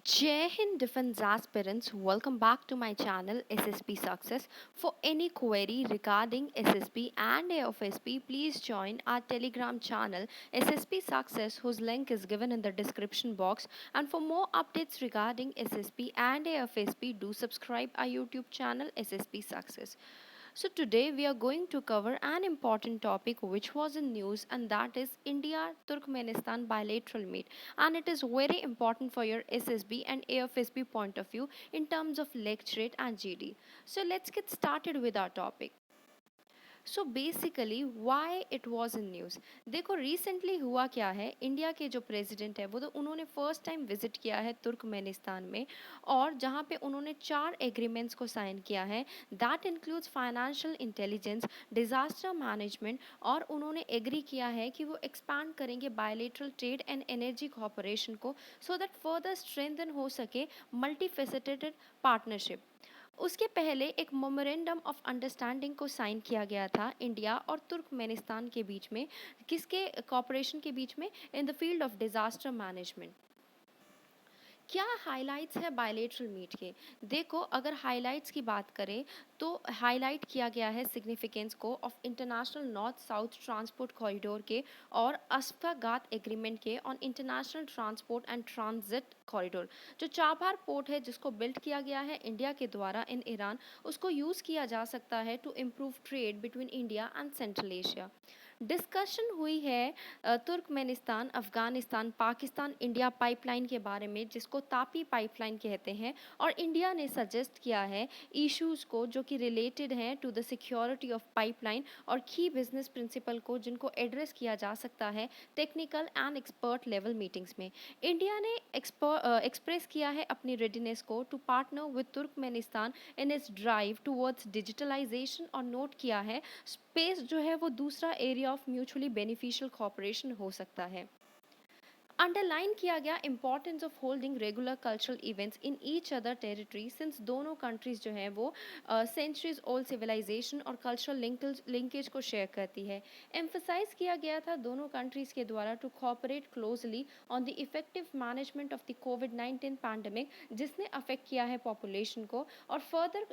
Jai Hind Defense aspirants, welcome back to my channel SSP Success. For any query regarding SSP and AFSP, please join our Telegram channel SSP Success, whose link is given in the description box. And for more updates regarding SSP and AFSP, do subscribe our YouTube channel SSP Success. So today we are going to cover an important topic which was in news, and that is India Turkmenistan bilateral meet, and it is very important for your SSB and AFSB point of view in terms of lecturate and GD. So let's get started with our topic. So basically why it was in news. देखो recently हुआ क्या है, India के जो president है वो तो उन्होंने फर्स्ट टाइम विजिट किया है तुर्कमेनिस्तान में, और जहाँ पे उन्होंने 4 एग्रीमेंट्स को साइन किया है। That includes financial intelligence, disaster management, और उन्होंने एग्री किया है कि वो एक्सपैंड करेंगे bilateral trade and energy cooperation को, सो दैट फर्दर स्ट्रेंथन हो सके मल्टी फेसेटेड पार्टनरशिप। उसके पहले एक मेमोरेंडम ऑफ अंडरस्टैंडिंग को साइन किया गया था इंडिया और तुर्कमेनिस्तान के बीच में, किसके कॉपरेशन के बीच में, in the field of disaster management. क्या हाइलाइट्स है बायलेटरल मीट के? देखो अगर हाइलाइट्स की बात करें तो हाईलाइट किया गया है सिग्निफिकेंस को of international north south transport corridor के और अस्फागात एग्रीमेंट के on international transport and transit corridor. जो चाबहार पोर्ट है जिसको बिल्ड किया गया है इंडिया के द्वारा इन ईरान, उसको यूज़ किया जा सकता है to improve trade between India and Central Asia. Discussion हुई है Turkmenistan, Afghanistan, Pakistan India pipeline के बारे में, जिसको तापी पाइपलाइन कहते हैं, और इंडिया ने सजेस्ट किया है इश्यूज़ को जो कि रिलेटेड हैं to the security of pipeline और की बिजनेस प्रिंसिपल को, जिनको एड्रेस किया जा सकता है technical and expert level meetings में। इंडिया ने एक्सप्रेस किया है अपनी रेडीनेस को to partner with Turkmenistan in its drive towards digitalisation, और नोट किया है स्पेस जो है वो दूसरा area of mutually beneficial cooperation हो सकता है। अंडरलाइन किया गया importance of holding regular cultural events in each other territory, since दोनों कंट्रीज जो हैं वो सेंचुरीज ओल्ड सिविलाइजेशन और कल्चरल लिंकेज को शेयर करती है। एम्फसाइज किया गया था दोनों कंट्रीज के द्वारा to cooperate closely on the effective management of the कोविड-19 पैंडमिक, जिसने अफेक्ट किया है पॉपुलेशन को, और फर्दर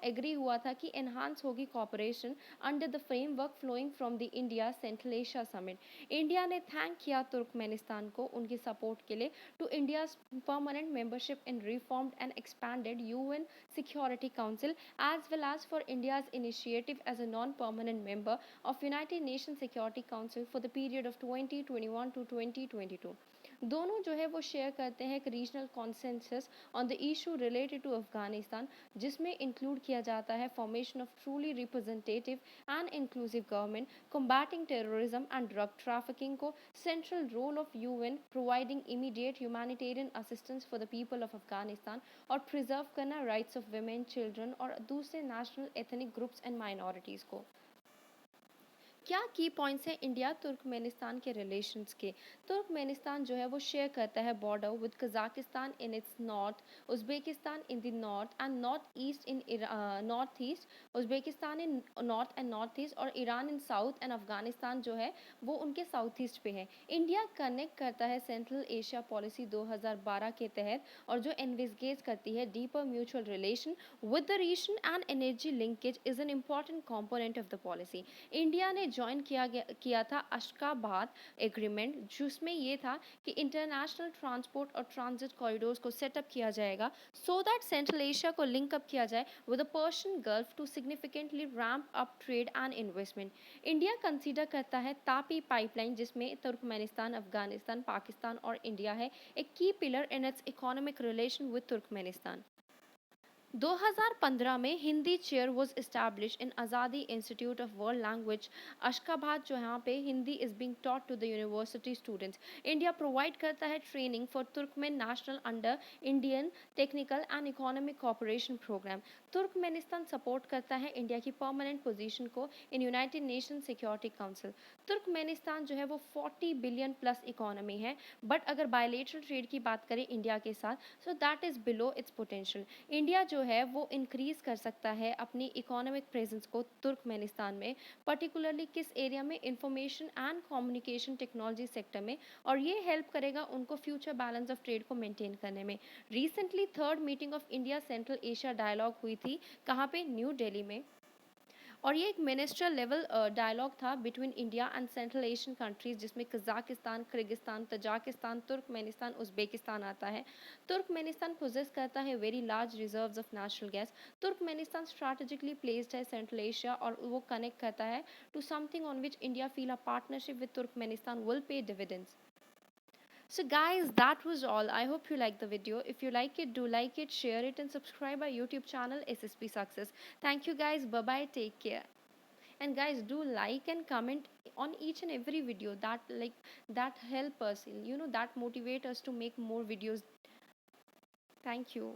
एग्री हुआ था कि एनहांस होगी cooperation under the framework flowing from the India Central Asia summit. India ने थैंक किया तुर्कमेनिस्तान को उनकी सपोर्ट के लिए to India's permanent membership in reformed and expanded UN Security Council, as well as for India's initiative as a non-permanent member of United Nations Security Council for the period of 2021 to 2022। दोनों जो है वो share करते हैं एक regional consensus on the issue related to Afghanistan, जिसमें include किया जाता है formation of truly representative and inclusive government, combating terrorism and drug trafficking को, central role of UN providing immediate humanitarian assistance for the people of Afghanistan, और preserve करना rights of women, children और दूसरे national ethnic groups and minorities को। क्या की points हैं India Turkmenistan के रिलेशंस के? तुर्कमेनिस्तान जो है वो शेयर करता है border with Kazakhstan in its north, Uzbekistan in the north and north east in north east, Uzbekistan in north and north east, और Iran in south, and Afghanistan जो है वो उनके साउथ ईस्ट पे है। इंडिया कनेक्ट करता है सेंट्रल एशिया पॉलिसी 2012 के तहत, और जो इन्वेस्टिगेट करती है deeper mutual relation with the region and energy linkage is an important component of the policy. India ने ज्वाइन किया था अशकाबाद एग्रीमेंट, जिसमें ये था कि इंटरनेशनल ट्रांसपोर्ट और ट्रांजिट कॉरिडोर्स को सेटअप किया जाएगा सो दैट सेंट्रल एशिया को लिंक अप किया जाए with the Persian Gulf to significantly ramp up trade and investment. India consider करता है तापी पाइपलाइन, जिसमें तुर्कमेनिस्तान, अफगानिस्तान, पाकिस्तान और इंडिया है, एक key pillar in its economic relation with Turkmenistan. 2015 में Hindi chair was establish in Azadi Institute of World Language Ashgabat, जो यहाँ पे Hindi is being taught to the university students. India provide करता है training for Turkmen national under Indian technical and economic cooperation programme. Turkmenistan support करता है India की permanent position को in United Nation Security Council. Turkmenistan जो है वो 40 billion plus economy है, बट अगर बायलेटरल ट्रेड की बात करें इंडिया के साथ, so that is below its potential. India जो है वो इंक्रीज़ कर सकता है अपनी इकोनॉमिक प्रेजेंस को तुर्कमेनिस्तान में, पर्टिकुलरली किस एरिया में, information and communication technology sector में, और ये हेल्प करेगा उनको फ्यूचर बैलेंस ऑफ ट्रेड को मेंटेन करने में। Recently third meeting of India Central Asia dialogue हुई थी, कहाँ पे, न्यू दिल्ली में, और ये एक मिनिस्ट्रियल लेवल डायलॉग था between India and Central Asian countries, जिसमें Kazakhstan, Kyrgyzstan, Tajikistan, Turkmenistan, Uzbekistan आता है। तुर्कमेनिस्तान पोजेस करता है very large reserves of natural gas. Turkmenistan strategically placed है सेंट्रल एशिया, और वो कनेक्ट करता है to something on which India feel a partnership with Turkmenistan will pay dividends. So guys, that was all. I hope you liked the video. If you like it, do like it, share it and subscribe our YouTube channel SSP Success. Thank you guys. Bye bye. Take care. And guys, do like and comment on each and every video, that help us, that motivate us to make more videos. Thank you.